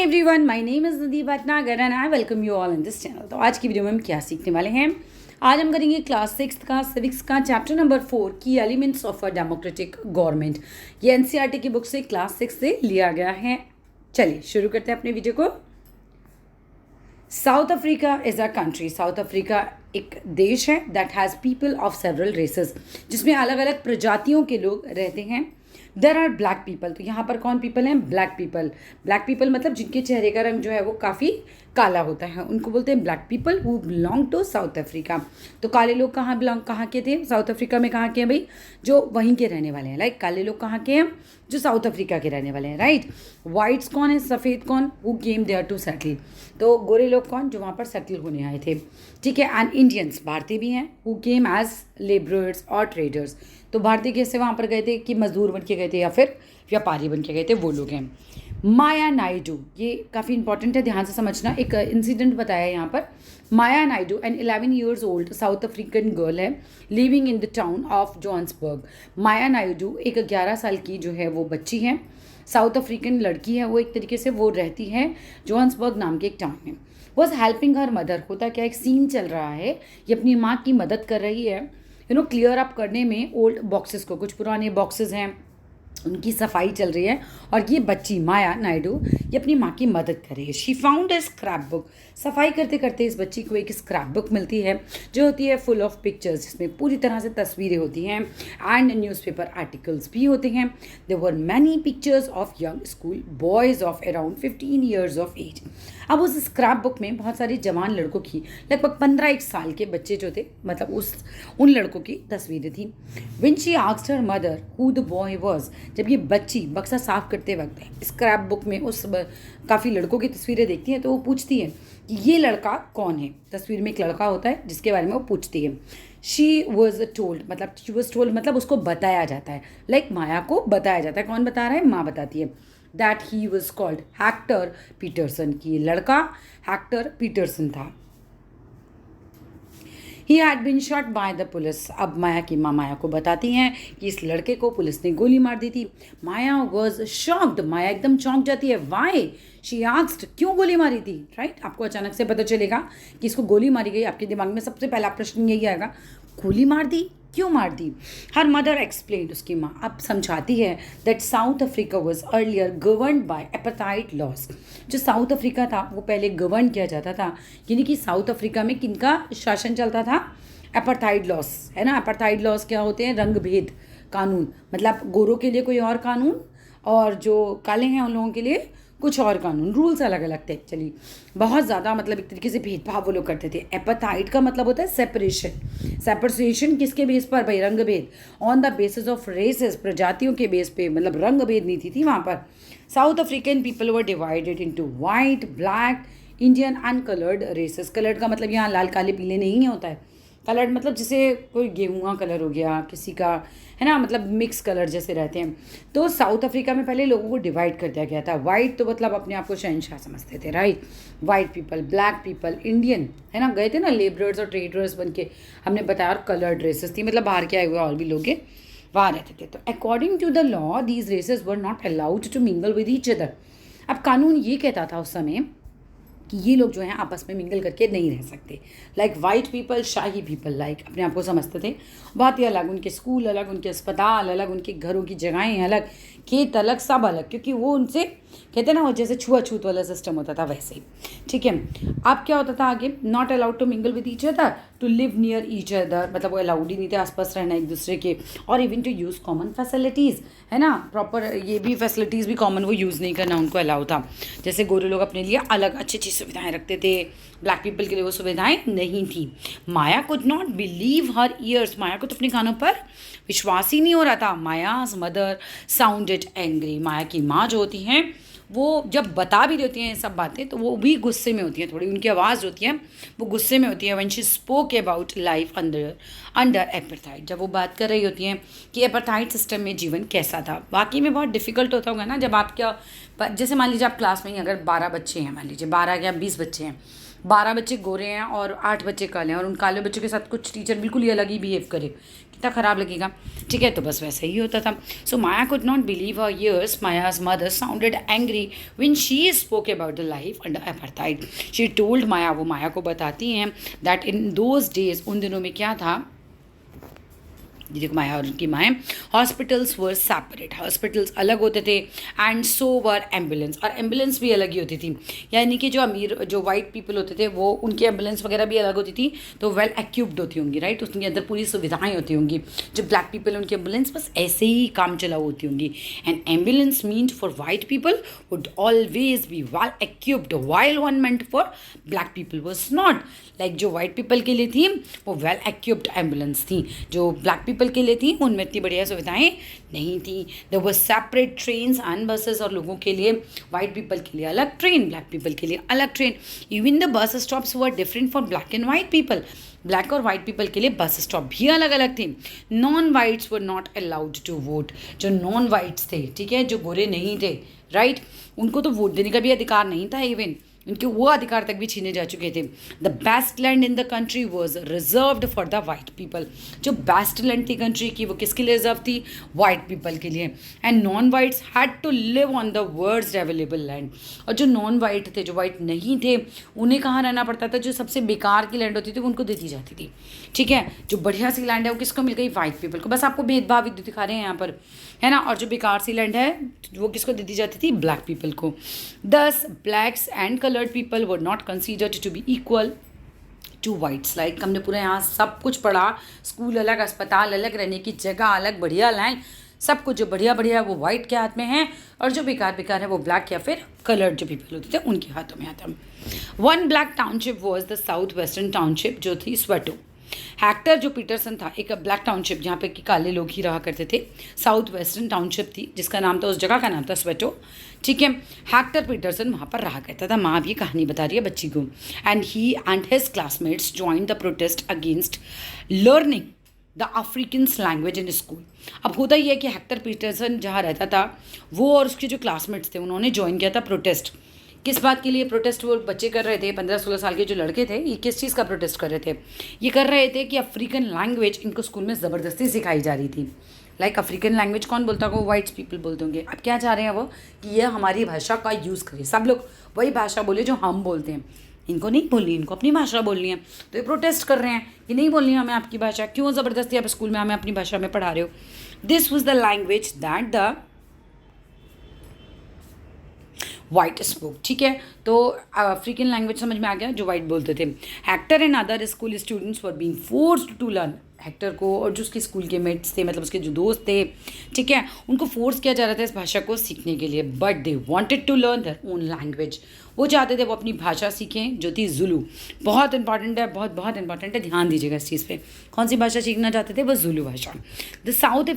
Everyone, my name is नदी Bhatnagar and I welcome you all in this channel. तो आज की वीडियो में हम क्या सीखने वाले हैं? आज हम करेंगे क्लास 6 का सिविक्स का चैप्टर नंबर 4 की elements of a democratic government. ये एनसीईआरटी की बुक से क्लास 6 से लिया गया है। चलिए शुरू करते हैं अपने वीडियो को। South Africa is a country. South Africa एक देश है that has people of several races, जिसमें अलग अलग प्रजातियों के लोग रहते हैं। There are black people. तो यहाँ पर कौन पीपल हैं? Black people. ब्लैक पीपल मतलब जिनके चेहरे का रंग जो है वो काफ़ी काला होता है, उनको बोलते हैं black people who belong to South Africa. तो काले लोग कहाँ के थे? साउथ अफ्रीका में कहाँ के हैं भाई? जो वहीं के रहने वाले हैं। लाइक काले लोग कहाँ के हैं? जो साउथ अफ्रीका के रहने वाले हैं, राइट। वाइट्स कौन है? सफ़ेद कौन? Who came there to settle. तो गोरे लोग कौन? जो वहाँ पर सेटल होने आए थे, ठीक है। एंड इंडियंस, भारतीय भी हैं, हु केम एज लेबरर्स और ट्रेडर्स। तो भारतीय कैसे वहाँ पर गए थे? कि मजदूर बन के गए थे या फिर व्यापारी बन के गए थे, वो लोग हैं। माया नायडू, ये काफ़ी इंपॉर्टेंट है, ध्यान से समझना। एक इंसिडेंट बताया यहाँ पर। Maya Naidu an 11 years old South African girl है, living in the town of Johannesburg. Maya Naidu एक 11 साल की जो है वो बच्ची है, साउथ अफ्रीकन लड़की है वो। एक तरीके से वो रहती है जोहान्सबर्ग नाम के एक टाउन में। Was helping her mother. होता क्या, एक सीन चल रहा है, ये अपनी माँ की मदद कर रही है क्लियर अप करने में ओल्ड बॉक्सेस को। कुछ पुराने बॉक्सेस हैं, उनकी सफाई चल रही है और ये बच्ची माया नायडू ये अपनी माँ की मदद कर रही है। She found a scrap book. सफाई करते करते इस बच्ची को एक स्क्रैप बुक मिलती है जो होती है फुल ऑफ पिक्चर्स, जिसमें पूरी तरह से तस्वीरें होती हैं एंड न्यूज़पेपर आर्टिकल्स भी होते हैं। There were many pictures of young school boys of around 15 years of age. अब उस स्क्रैप बुक में बहुत सारे जवान लड़कों की, लगभग 15 साल के बच्चे जो थे, मतलब उन लड़कों की तस्वीरें थी। When she asked her mother who the boy was, जब ये बच्ची बक्सा साफ करते वक्त स्क्रैप बुक में उस काफ़ी लड़कों की तस्वीरें देखती हैं तो वो पूछती है कि ये लड़का कौन है। तस्वीर में एक लड़का होता है जिसके बारे में वो पूछती है। शी वॉज टोल्ड मतलब उसको बताया जाता है, लाइक माया को बताया जाता है। कौन बता रहा है? माँ बताती है। That he was called Hector Peterson, की लड़का हेक्टर पीटरसन था। He had been shot by the police. अब माया की माँ माया को बताती हैं कि इस लड़के को पुलिस ने गोली मार दी थी। माया वॉज शॉक्ड। माया एकदम चौंक जाती है। वाई? शी आस्क्ड, क्यों गोली मारी थी, राइट। आपको अचानक से पता चलेगा कि इसको गोली मारी गई, आपके दिमाग में सबसे पहला प्रश्न यही आएगा, गोली मार दी, क्यों मार दी? हर मदर एक्सप्लेन्ड, उसकी माँ अब समझाती है that South Africa was earlier governed by apartheid laws. जो साउथ अफ्रीका था वो पहले गवर्न किया जाता था, यानी कि साउथ अफ्रीका में किनका शासन चलता था? एपार्थाइड लॉस, है ना। एपार्थाइड लॉस क्या होते हैं? रंग भेद कानून, मतलब गोरों के लिए कोई और कानून और जो काले हैं उन लोगों के लिए कुछ और कानून, रूल्स अलग अलग थे। चलिए, बहुत ज़्यादा मतलब एक तरीके से भेदभाव वो लोग करते थे। एपार्थाइड का मतलब होता है सेपरेशन। सेपरेशन किसके बेस पर भाई? रंग भेद। On the basis of races, प्रजातियों के बेस पे, मतलब रंग भेद नीति थी वहाँ पर। South African people were divided into white, black, Indian and coloured races. Coloured का मतलब यहाँ लाल काले पीले नहीं होता है। कलर्ड मतलब जैसे कोई गेहूँ कलर हो गया किसी का, है ना, मतलब मिक्स कलर जैसे रहते हैं। तो साउथ अफ्रीका में पहले लोगों को डिवाइड कर दिया गया था। वाइट तो मतलब अपने आप को शहनशाह समझते थे, right. White people, black people, Indian, है ना, गए थे ना लेबरर्स और ट्रेडर्स बन के, हमने बताया। और कलर्ड रेसेस थी, मतलब बाहर के आए हुए और भी लोग वहाँ रहते थे। तो according to the law these races were not allowed to mingle with each other. अब कानून ये कहता था उस समय कि ये लोग जो हैं आपस में मिंगल करके नहीं रह सकते। लाइक वाइट पीपल, शाही पीपल, लाइक अपने आप को समझते थे। बहुत ही अलग, उनके स्कूल अलग, उनके अस्पताल अलग, उनके घरों की जगहें अलग, खेत अलग, सब अलग, क्योंकि वो उनसे कहते हैं ना, वो जैसे छुआछूत वाला सिस्टम होता था वैसे ही, ठीक है। अब क्या होता था आगे? Not allowed to mingle with each other, to live near each other, मतलब वो अलाउड ही नहीं थे आसपास रहना एक दूसरे के। और even to use common facilities, है ना, प्रॉपर ये भी फैसिलिटीज़ भी कॉमन वो यूज़ नहीं करना उनको अलाउ था। जैसे गोरे लोग अपने लिए अलग अच्छी अच्छी सुविधाएं रखते थे, ब्लैक पीपल के लिए वो सुविधाएं नहीं थी। Maya could not believe her ears. Maya को तो अपने कानों पर विश्वास ही नहीं हो रहा था। Maya's mother sounded angry. Maya की माँ जो होती हैं वो जब बता भी देती हैं सब बातें तो वो भी गुस्से में होती हैं, थोड़ी उनकी आवाज़ होती है वो गुस्से में होती है। When she spoke about life under apartheid, जब वो बात कर रही होती हैं कि एपार्थाइड सिस्टम में जीवन कैसा था। वाकई में बहुत डिफ़िकल्ट होता होगा ना, जब आप क्या, जैसे मान लीजिए आप क्लास में ही अगर 12 बच्चे हैं, मान लीजिए 12 या 20 बच्चे हैं, 12 बच्चे गोरे हैं और 8 बच्चे काले हैं, और उन काले बच्चों के साथ कुछ टीचर बिल्कुल ही अलग ही बिहेव करे कितना ख़राब लगेगा, ठीक है। तो बस वैसे ही होता था। So Maya could not believe her ears. Maya's mother sounded angry when she spoke about the life under apartheid. She told Maya, वो माया को बताती हैं दैट इन दोज डेज, उन दिनों में क्या था, ये देखो माया और उनकी माएँ, हॉस्पिटल्स वर सेपरेट, हॉस्पिटल्स अलग होते थे, एंड सो वर एम्बुलेंस, और एम्बुलेंस भी अलग ही होती थी। यानी कि जो अमीर, जो वाइट पीपल होते थे, वो उनकी एम्बुलेंस वगैरह भी अलग होती थी, तो वेल एक्यूप्ड होती होंगी, राइट, उसके अंदर पूरी सुविधाएं होती होंगी। जो ब्लैक पीपल उनकी एम्बुलेंस बस ऐसे ही काम चलाऊ होती होंगी। And ambulance meant for white people would always be well equipped, while one meant for black people was not. Like जो वाइट पीपल के लिए थी वो वेल एक्यूप्ड एम्बुलेंस थी, जो ब्लैक पीपल के लिए थी उनमें इतनी बढ़िया सुविधाएं नहीं थी। There were separate trains and buses, और लोगों के लिए, वाइट पीपल के लिए अलग ट्रेन, ब्लैक पीपल के लिए अलग train. Even the bus stops were different for black and white people, black और वाइट पीपल के लिए बस स्टॉप भी अलग अलग थे। Non whites were not allowed to vote, जो नॉन वाइट्स थे, ठीक है, जो गोरे नहीं थे, राइट, उनको तो वोट देने का भी अधिकार नहीं था। इवन उनके वो अधिकार तक भी छीने जा चुके थे। The best land in the country was reserved for the white people, जो बेस्ट लैंड थी कंट्री की वो किसके लिए रिजर्व थी, वाइट पीपल के लिए। And non whites had to live on the worst available land, और जो नॉन वाइट थे, जो वाइट नहीं थे, उन्हें कहाँ रहना पड़ता था, जो सबसे बेकार की लैंड होती थी उनको दे दी जाती थी, ठीक है। जो बढ़िया सी लैंड है वो किसको मिल गई, वाइट पीपल को। बस आपको भेदभाव दिखा रहे हैं यहाँ पर, है ना। और जो बेकार सी लैंड है वो किसको दे दी जाती थी, ब्लैक पीपल को। Thus blacks and coloured people were not considered to be equal to whites. Like हमने पूरा यहाँ सब कुछ पढ़ा, स्कूल अलग, अस्पताल अलग, रहने की जगह अलग, बढ़िया लैंड, सब कुछ जो बढ़िया बढ़िया वो वाइट के हाथ में है, और जो बेकार बेकार है वो ब्लैक या फिर कलर्ड जो पीपल होते थे उनके हाथों में आता। One black township was the south western township, जो थी स्वेटो। हेक्टर जो पीटरसन था, एक ब्लैक टाउनशिप जहाँ पे कि काले लोग ही रहा करते थे, साउथ वेस्टर्न टाउनशिप थी, जिसका नाम था, उस जगह का नाम था स्वेटो, ठीक है। हेक्टर पीटरसन वहाँ पर रहा करता था। माँ अब ये कहानी बता रही है बच्ची को। And he and his classmates joined the protest against learning the Africans language in school. अब होता ही है कि हेक्टर पीटरसन जहाँ रहता था, वो और उसके जो क्लासमेट्स थे उन्होंने ज्वाइन किया था प्रोटेस्ट। किस बात के लिए प्रोटेस्ट वो बच्चे कर रहे थे, 15-16 साल के जो लड़के थे, ये किस चीज़ का प्रोटेस्ट कर रहे थे, ये कर रहे थे कि अफ्रीकन लैंग्वेज इनको स्कूल में ज़बरदस्ती सिखाई जा रही थी। लाइक अफ्रीकन लैंग्वेज कौन बोलता होगा, वो वाइट्स पीपल बोलते होंगे। अब क्या चाह रहे हैं वो, कि ये हमारी भाषा का यूज़ करें, सब लोग वही भाषा बोले जो हम बोलते हैं, इनको नहीं बोलनी, इनको अपनी भाषा बोलनी है। तो ये प्रोटेस्ट कर रहे हैं कि नहीं बोलनी हमें आपकी भाषा, क्यों ज़बरदस्ती आप स्कूल में हमें अपनी भाषा में पढ़ा रहे हो। This was the language that the white spoke, ठीक है। तो अफ्रीकन लैंग्वेज समझ में आ गया, जो वाइट बोलते थे। Hector and other school students were being forced to learn. Hector को और जो उसके स्कूल के मेट्स थे, मतलब उसके जो दोस्त थे, ठीक है, उनको फोर्स किया जा रहा था इस भाषा को सीखने के लिए। But they wanted to learn their own language, वो चाहते थे वो अपनी भाषा सीखें, जो थी जुलू। बहुत इंपॉर्टेंट है, बहुत बहुत इंपॉर्टेंट है, ध्यान दीजिएगा इस चीज़ पे। कौन सी भाषा सीखना चाहते थे, वो जुलू भाषा। The South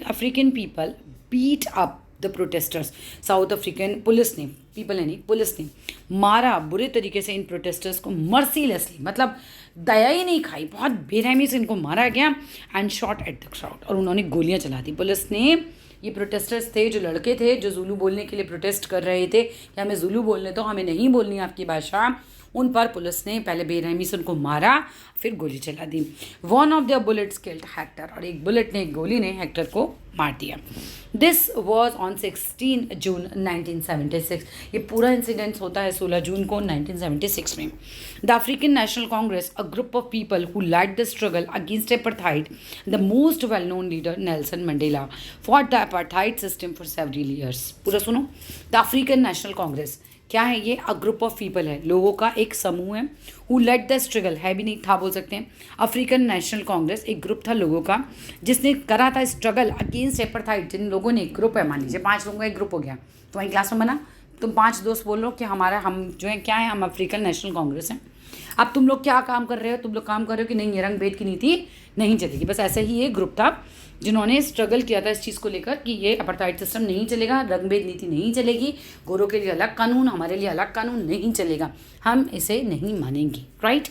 African people beat up the protesters. South African police ने, पीपल ने नहीं, पुलिस ने मारा बुरे तरीके से इन प्रोटेस्टर्स को, मर्सीलेसली, मतलब दया ही नहीं खाई, बहुत बेरहमी से इनको मारा गया। And shot at the crowd, और उन्होंने गोलियां चला दी पुलिस ने। ये प्रोटेस्टर्स थे, जो लड़के थे जो जुलू बोलने के लिए प्रोटेस्ट कर रहे थे कि हमें जुलू बोलने दो, हमें नहीं बोलनी आपकी भाषा, उन पर पुलिस ने पहले बेरहमी से उनको मारा, फिर गोली चला दी। One of their bullets killed Hector, और एक बुलेट ने, एक गोली ने हेक्टर को मार दिया। दिस वॉज ऑन 16 जून 1976। ये पूरा इंसिडेंट्स होता है 16 जून को 1976 में। The African National Congress, a group of people who led the struggle against apartheid, the most well known leader Nelson Mandela fought the apartheid system for several years. पूरा सुनो। The African National Congress क्या है, ये अ group of people है, लोगों का एक समूह है। हु लेड द स्ट्रगल, है भी नहीं था बोल सकते हैं। अफ्रीकन नेशनल कांग्रेस एक ग्रुप था लोगों का जिसने करा था स्ट्रगल अगेंस्ट अपार्थाइड। जिन लोगों ने, ग्रुप है, मान लीजिए 5 लोगों का एक ग्रुप हो गया, तुम्हारी क्लास में बना, तुम 5 दोस्त बोल लो कि हमारा, हम जो है क्या है, हम अफ्रीकन नेशनल कांग्रेस हैं। अब तुम लोग क्या काम कर रहे हो, तुम लोग काम कर रहे हो कि नहीं, ये रंग भेद की नीति नहीं चलेगी। बस ऐसे ही एक ग्रुप था जिन्होंने स्ट्रगल किया था इस चीज़ को लेकर कि ये अपार्थाइड सिस्टम नहीं चलेगा, रंग भेद नीति नहीं चलेगी, गोरों के लिए अलग कानून, हमारे लिए अलग कानून नहीं चलेगा, हम इसे नहीं मानेंगे, right.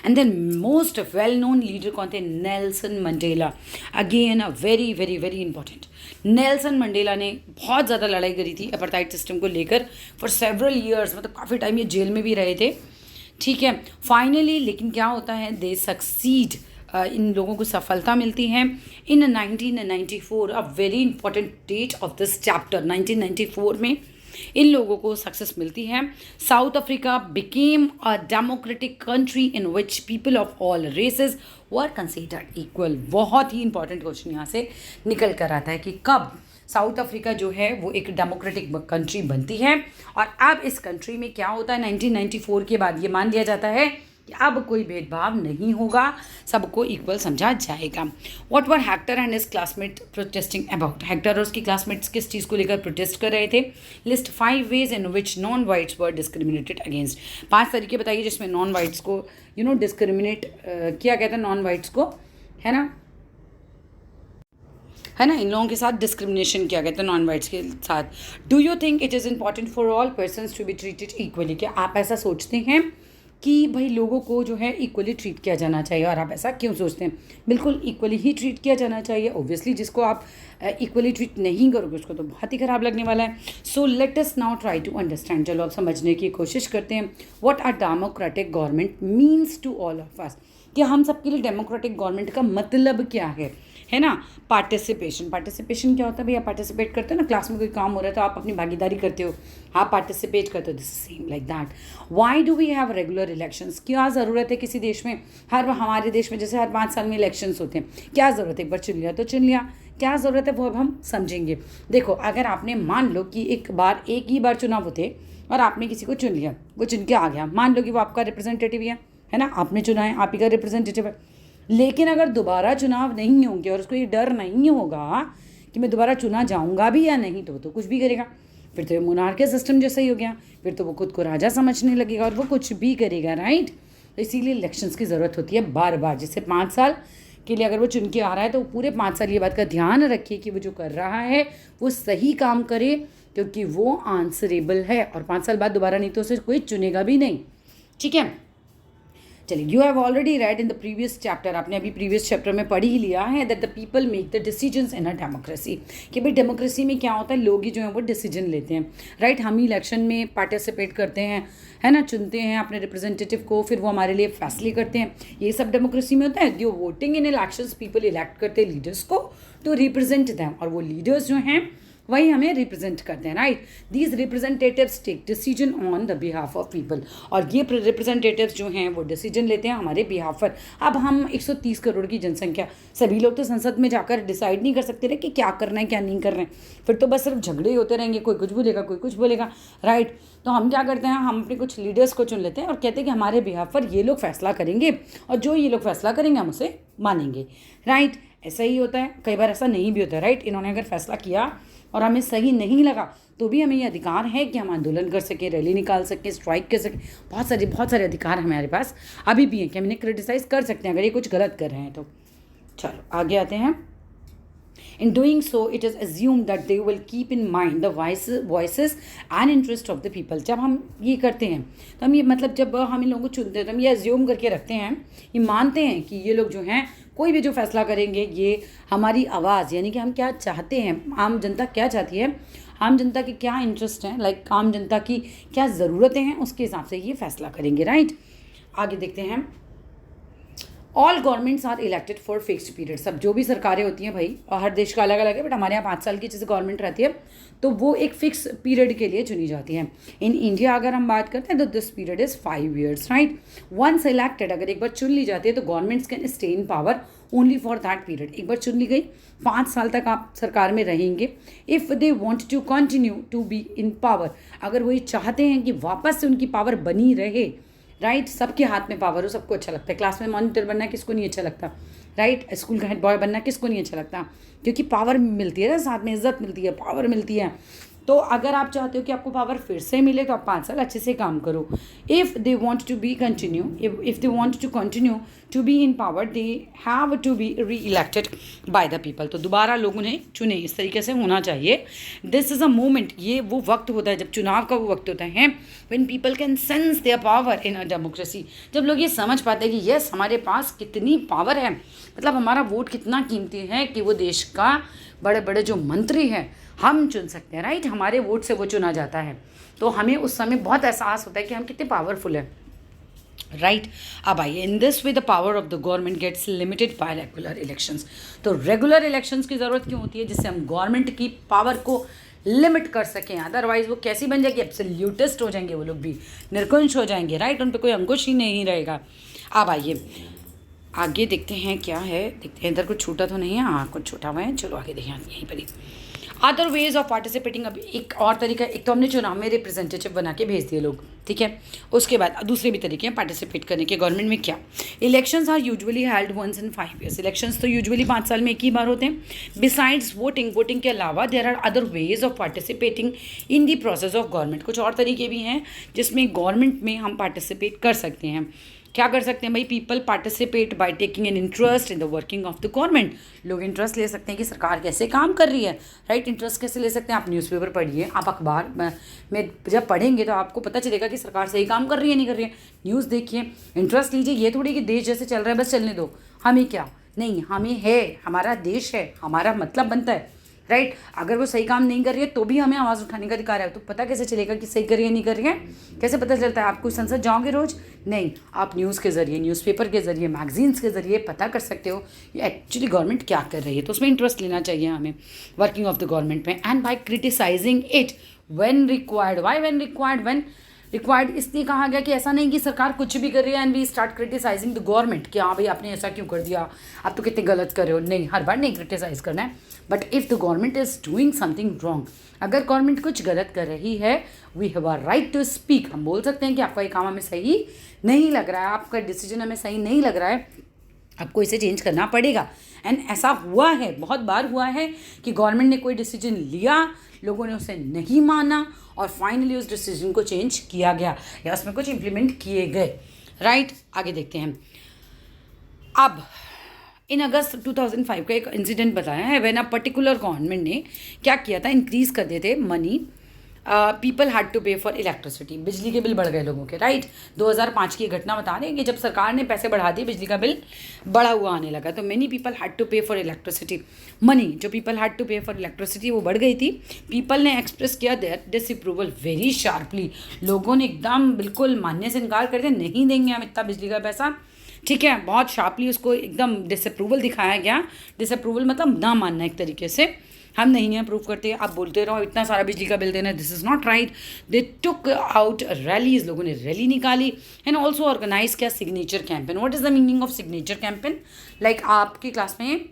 And then most well known leader कौन थे, Nelson Mandela. Again a very very very important. Nelson Mandela ने बहुत ज़्यादा लड़ाई करी थी अपार्थाइड सिस्टम को लेकर फॉर सेवरल ईयर्स, मतलब काफ़ी टाइम ये जेल में भी रहे थे, ठीक है। फाइनली लेकिन क्या होता है, दे सक्सीड इन लोगों को सफलता मिलती है। In 1994, a very important date of this chapter, 1994 में इन लोगों को सक्सेस मिलती है। South Africa became a democratic country in which people of all races were considered equal. बहुत ही इंपॉर्टेंट क्वेश्चन यहाँ से निकल कर आता है कि कब साउथ अफ्रीका जो है वो एक डेमोक्रेटिक कंट्री बनती है। और अब इस कंट्री में क्या होता है, 1994 के बाद ये मान लिया जाता है कि अब कोई भेदभाव नहीं होगा, सबको इक्वल समझा जाएगा। What were Hector and his classmate protesting about. Hector और उसकी क्लासमेट्स किस चीज़ को लेकर प्रोटेस्ट कर रहे थे। List 5 ways in which non whites were discriminated against. 5 तरीके बताइए जिसमें नॉन वाइट्स को डिस्क्रिमिनेट किया गया था, नॉन वाइट्स को, है ना, इन लोगों के साथ डिस्क्रिमिनेशन किया गया था, नॉन वाइट्स के साथ। Do you think it is important for all persons to be treated equally. क्या आप ऐसा सोचते हैं कि भाई लोगों को जो है इक्वली ट्रीट किया जाना चाहिए, और आप ऐसा क्यों सोचते हैं। बिल्कुल इक्वली ही ट्रीट किया जाना चाहिए। ओब्वियसली जिसको आप इक्वली ट्रीट नहीं करोगे उसको तो बहुत ही ख़राब लगने वाला है। So let us now try to understand. चलो अब समझने की कोशिश करते हैं। What are democratic government means to all of us, कि हम सबके लिए डेमोक्रेटिक गवर्नमेंट का मतलब क्या है ना। पार्टिसिपेशन क्या होता है, भैया पार्टिसिपेट करते हो ना, क्लास में कोई काम हो रहा है तो आप अपनी भागीदारी करते हो, आप पार्टिसिपेट करते हो। This same like that. Why do we have regular elections. क्या ज़रूरत है किसी देश में, हमारे देश में जैसे हर 5 साल में इलेक्शंस होते हैं, क्या ज़रूरत है, एक बार चुन लिया तो चुन लिया, क्या ज़रूरत है वो अब हम समझेंगे। देखो अगर आपने मान लो कि एक ही बार चुनाव होते और आपने किसी को चुन लिया, वो चुन के आ गया, मान लो कि वो आपका रिप्रेजेंटेटिव है ना, आपने चुना है, आप ही का रिप्रेजेंटेटिव है। लेकिन अगर दोबारा चुनाव नहीं होंगे और उसको ये डर नहीं होगा कि मैं दोबारा चुना जाऊंगा भी या नहीं, तो वो तो कुछ भी करेगा। फिर तो ये मोनार्की सिस्टम जैसा ही हो गया, फिर तो वो खुद को राजा समझने लगेगा और वो कुछ भी करेगा, राइट। तो इसीलिए इलेक्शंस की ज़रूरत होती है बार बार। जैसे 5 साल के लिए अगर वो चुन के आ रहा है तो पूरे 5 साल ये बात का ध्यान रखिए कि वो जो कर रहा है वो सही काम करे, क्योंकि वो आंसरेबल है, और 5 साल बाद दोबारा नहीं तो उसे कोई चुनेगा भी नहीं, ठीक है। चलिए, you have already red in the previous chapter, आपने अभी प्रीवियस चैप्टर में पढ़ ही लिया है, that the people make the decisions in a democracy. कि भाई डेमोक्रेसी में क्या होता है, लोग ही जो हैं वो डिसीजन लेते हैं, राइट। हम ही इलेक्शन में पार्टिसिपेट करते हैं, है ना, चुनते हैं अपने रिप्रेजेंटेटिव को, फिर वो हमारे लिए फैसले करते हैं। ये सब डेमोक्रेसी में होता है। जो voting in elections, people elect करते हैं लीडर्स को टू रिप्रेजेंट दैम, और वो लीडर्स जो हैं वही हमें रिप्रेजेंट करते हैं, right. These representatives take decision on the behalf of people, और ये रिप्रेजेंटेटिव्स जो हैं वो डिसीजन लेते हैं हमारे बिहाफ पर। अब हम 130 करोड़ की जनसंख्या, सभी लोग तो संसद में जाकर डिसाइड नहीं कर सकते रहे कि क्या करना है क्या नहीं करना है, फिर तो बस सिर्फ झगड़े होते रहेंगे, कोई कुछ बोलेगा कोई कुछ बोलेगा, राइट। तो हम क्या करते हैं, हम अपने कुछ लीडर्स को चुन लेते हैं और कहते हैं कि हमारे बिहाफ पर ये लोग फैसला करेंगे, और जो ये लोग फैसला करेंगे हम उसे मानेंगे, राइट। ऐसा ही होता है, कई बार ऐसा नहीं भी होता है, राइट। इन्होंने अगर फैसला किया और हमें सही नहीं लगा तो भी हमें ये अधिकार है कि हम आंदोलन कर सकें, रैली निकाल सकें, स्ट्राइक कर सकें, बहुत सारे अधिकार हमारे पास अभी भी हैं कि हम इन्हें क्रिटिसाइज़ कर सकते हैं अगर ये कुछ गलत कर रहे हैं तो। चलो आगे आते हैं। In doing so, it is assumed that they will keep in mind the voices and interest of the people. जब हम ये करते हैं तो हम ये मतलब जब हम इन लोगों को चुनते हैं तो हम ये assume करके रखते हैं, ये मानते हैं कि ये लोग जो हैं कोई भी जो फैसला करेंगे ये हमारी आवाज़, यानी कि हम क्या चाहते हैं, आम जनता क्या चाहती है, आम जनता के क्या इंटरेस्ट हैं, लाइक आम जनता की क्या ज़रूरतें हैं, उसके हिसाब से ये फैसला करेंगे, राइट। आगे देखते हैं। All governments are elected for fixed period. सब जो भी सरकारें होती हैं भाई, और हर देश का अलग अलग है, बट हमारे यहाँ 5 साल की जैसे गवर्नमेंट रहती है तो वो एक फिक्स पीरियड के लिए चुनी जाती है। इन इंडिया अगर हम बात करते हैं तो this period is 5 years, right. Once elected, अगर एक बार चुन ली जाती है तो governments can stay in power only for that period. एक बार चुन ली गई, 5 साल तक आप सरकार में रहेंगे। If they want to continue to be in power, अगर वो ये चाहते हैं कि वापस से उनकी पावर बनी रहे, राइट। सबके हाथ में पावर हो, सबको अच्छा लगता है। क्लास में मॉनिटर बनना किसको नहीं अच्छा लगता, राइट। स्कूल का हेड बॉय बनना किसको नहीं अच्छा लगता, क्योंकि पावर मिलती है ना, साथ में इज्जत मिलती है, पावर मिलती है। तो अगर आप चाहते हो कि आपको पावर फिर से मिले तो आप 5 साल अच्छे से काम करो। If they want to be continue if they want to continue to be in power, they have to be re elected by the people. तो दोबारा लोग उन्हें चुने, इस तरीके से होना चाहिए। दिस इज़ अ मोमेंट, ये वो वक्त होता है जब चुनाव का वो वक्त होता है when people can sense their power in a democracy. जब लोग ये समझ पाते हैं कि यस हमारे पास कितनी पावर है, मतलब हमारा वोट कितना कीमती है कि वो देश का बड़े बड़े जो मंत्री हैं हम चुन सकते हैं, राइट। हमारे वोट से वो चुना जाता है, तो हमें उस समय बहुत एहसास होता है कि हम कितने पावरफुल हैं। राइट। अब आइए, in this way the power of the government gets limited by regular elections. तो रेगुलर इलेक्शंस की ज़रूरत क्यों होती है? जिससे हम गवर्नमेंट की पावर को लिमिट कर सकें। अदरवाइज वो कैसी बन जाएगी? एब्सोल्यूटिस्ट हो जाएंगे वो लोग भी, निरकुंश हो जाएंगे, राइट। उन पर कोई अंकुश ही नहीं रहेगा। अब आइए आगे देखते हैं क्या है, देखते हैं इधर कुछ छूटा तो नहीं है। हाँ, कुछ छूटा हुआ है, चलो आगे देखें यहीं पर ही। अदर वेज ऑफ पार्टिसिपेटिंग, अब एक और तरीका, एक तो हमने चुनाव में रिप्रेजेंटेटिव बना के भेज दिए लोग, ठीक है। उसके बाद दूसरे भी तरीके हैं पार्टिसिपेट करने के गवर्नमेंट में। क्या? Elections are usually held once in 5 years। Elections तो यूजुअली 5 साल में एक ही बार होते हैं। बिसाइड्स वोटिंग के अलावा there are other ways of participating in the process of government. कुछ और तरीके भी हैं जिसमें गवर्नमेंट में हम पार्टिसिपेट कर सकते हैं। क्या कर सकते हैं भाई? People participate by taking an interest in the working of the government. लोग इंटरेस्ट ले सकते हैं कि सरकार कैसे काम कर रही है, राइट। इंटरेस्ट कैसे ले सकते हैं? आप न्यूज़पेपर पढ़िए, आप अखबार में जब पढ़ेंगे तो आपको पता चलेगा कि सरकार सही काम कर रही है नहीं कर रही है। न्यूज़ देखिए, इंटरेस्ट लीजिए। ये थोड़ी कि देश जैसे चल रहा है बस चलने दो, हमें क्या नहीं, हमें है, हमारा देश है, हमारा मतलब बनता है, राइट। अगर वो सही काम नहीं कर रही है तो भी हमें आवाज़ उठाने का अधिकार है। तो पता कैसे चलेगा कि सही कर रही है नहीं कर रही है? कैसे पता चलता है? आप कोई संसद जाओगे रोज़? नहीं, आप न्यूज़ के ज़रिए, न्यूज़पेपर के ज़रिए, मैगजीन्स के ज़रिए पता कर सकते हो ये एक्चुअली गवर्नमेंट क्या कर रही है। तो उसमें इंटरेस्ट लेना चाहिए हमें वर्किंग ऑफ द गवर्नमेंट में। And by criticising it when required. Why when required? When required इसलिए कहा गया कि ऐसा नहीं कि सरकार कुछ भी कर रही है and we start criticising the government कि हाँ भाई आपने ऐसा क्यों कर दिया, आप तो कितने गलत कर रहे हो। नहीं, हर बार नहीं क्रिटिसाइज करना है। But if the government is doing something wrong, अगर गवर्नमेंट कुछ गलत कर रही है, we have a right to speak. हम बोल सकते हैं कि आपका ये काम हमें सही नहीं लग रहा है, आपका डिसीजन हमें सही नहीं लग रहा है, आपको इसे चेंज करना पड़ेगा। एंड ऐसा हुआ है, बहुत बार हुआ है कि गवर्नमेंट ने कोई डिसीजन लिया, लोगों ने उसे नहीं माना और फाइनली उस डिसीजन को चेंज किया गया या उसमें कुछ इम्प्लीमेंट किए गए, राइट। आगे देखते हैं। अब इन अगस्त 2005 का एक इंसिडेंट बताया है व्हेन अ पर्टिकुलर गवर्नमेंट ने क्या किया था, इंक्रीज कर दिए थे मनी, पीपल हैड टू पे फॉर इलेक्ट्रिसिटी। बिजली के बिल बढ़ गए लोगों के, राइट। 2005 की घटना बता रहे हैं कि जब सरकार ने पैसे बढ़ा दिए, बिजली का बिल बढ़ा हुआ आने लगा। तो मेनी पीपल हैड टू पे फॉर इलेक्ट्रिसिटी। मनी जो पीपल हैड टू पे फॉर इलेक्ट्रिसिटी वो बढ़ गई थी। पीपल ने एक्सप्रेस किया देयर डिसअप्रूवल वेरी शार्पली। लोगों ने एकदम बिल्कुल मानने से इनकार कर दिया, नहीं देंगे हम इतना बिजली का पैसा, ठीक है। बहुत शार्पली उसको एकदम डिसअप्रूवल दिखाया गया। डिसअप्रूवल मतलब ना मानना, एक तरीके से हम नहीं अप्रूव करते, आप बोलते रहो इतना सारा बिजली का बिल देना, this is not right. They took out rallies, लोगों ने रैली निकाली एंड ऑल्सो ऑर्गेनाइज किया signature campaign. What is the meaning of signature campaign? Like आपकी क्लास में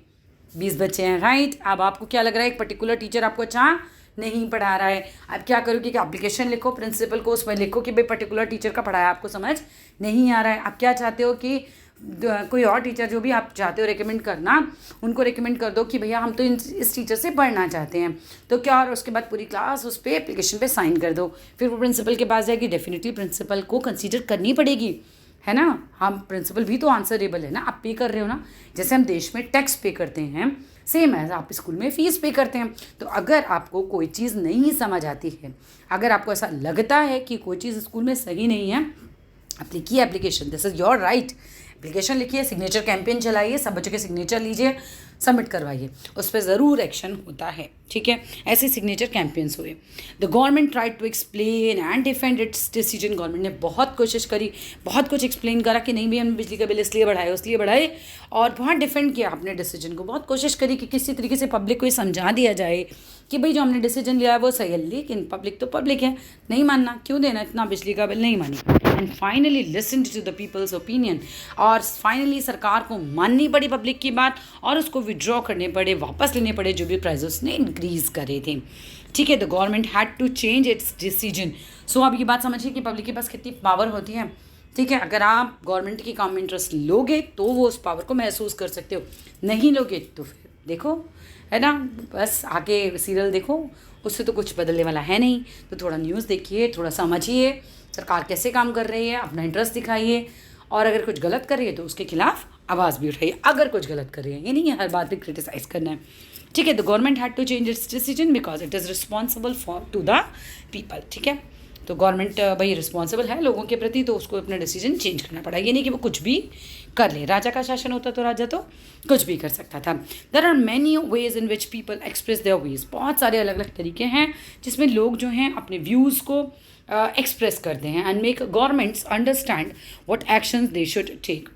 20 बच्चे हैं, राइट। अब आपको क्या लग रहा है, एक पर्टिकुलर टीचर आपको अच्छा नहीं पढ़ा रहा है, आप क्या करोगे कि एप्लीकेशन लिखो प्रिंसिपल को, उसमें लिखो कि भाई पर्टिकुलर टीचर का पढ़ाया आपको समझ नहीं आ रहा है। आप क्या चाहते हो कि कोई और टीचर जो भी आप चाहते हो रेकमेंड करना, उनको रेकमेंड कर दो कि भैया हम तो इस टीचर से पढ़ना चाहते हैं। तो क्या, और उसके बाद पूरी क्लास उस पर एप्लीकेशन पे साइन कर दो। फिर वो प्रिंसिपल के पास जाएगी, डेफिनेटली प्रिंसिपल को कंसीडर करनी पड़ेगी, है ना। हम प्रिंसिपल भी तो आंसरेबल है ना, आप पे कर रहे हो ना। जैसे हम देश में टैक्स पे करते हैं, सेम एज आप स्कूल में फ़ीस पे करते हैं। तो अगर आपको कोई चीज़ नहीं समझ आती है, अगर आपको ऐसा लगता है कि कोई चीज़ स्कूल में सही नहीं है, आप लिखिए application, this is your right. Application लिखिए, सिग्नेचर कैंपेन चलाइए, सब बच्चों के सिग्नेचर लीजिए, सबमिट करवाइए, उस पर ज़रूर एक्शन होता है, ठीक है। ऐसे सिग्नेचर कैंपेन्स हुए। The government tried to explain and defend its decision. Government ने बहुत कोशिश करी, बहुत कुछ एक्सप्लेन करा कि नहीं भी हमने बिजली का बिल इसलिए बढ़ाए इसलिए बढ़ाए, और बहुत डिफेंड किया अपने डिसीजन को। बहुत कोशिश करी कि किसी तरीके से पब्लिक को ये समझा दिया जाए कि भाई जो हमने डिसीजन लिया है वो सही है, लेकिन पब्लिक तो पब्लिक है, नहीं मानना, क्यों देना इतना बिजली का बिल, नहीं मानी। And finally listen to the people's opinion, और फाइनली सरकार को माननी पड़ी पब्लिक की बात और उसको विड्रॉ करने पड़े, वापस लेने पड़े जो भी प्राइजेस ने इंक्रीज करे थे, ठीक है। The government had to change its decision. So आप ये बात समझिए कि पब्लिक के पास कितनी पावर होती है, ठीक है। अगर आप गवर्नमेंट के काम में इंटरेस्ट लोगे तो वो उस पावर को महसूस कर सकते हो, नहीं लोगे तो फिर देखो, है ना, बस आगे सीरियल देखो, उससे तो कुछ बदलने वाला है नहीं। तो थोड़ा न्यूज़ देखिए, थोड़ा समझिए सरकार कैसे काम कर रही है, अपना इंटरेस्ट दिखाइए, और अगर कुछ गलत कर रही है तो उसके खिलाफ आवाज़ भी उठाइए अगर कुछ गलत कर रही है। ये नहीं है हर बात पे क्रिटिसाइज़ करना है, ठीक है। The government had to change its decision because it is responsible for to the people, ठीक है। तो गवर्नमेंट भाई रिस्पॉन्सिबल है लोगों के प्रति, तो उसको अपना डिसीजन चेंज करना पड़ा। ये नहीं कि वो कुछ भी कर ले, राजा का शासन होता तो राजा तो कुछ भी कर सकता था। There are many ways in which people express their views. बहुत सारे अलग अलग तरीके हैं जिसमें लोग जो हैं अपने व्यूज़ को एक्सप्रेस करते हैं and make governments understand what actions they should take.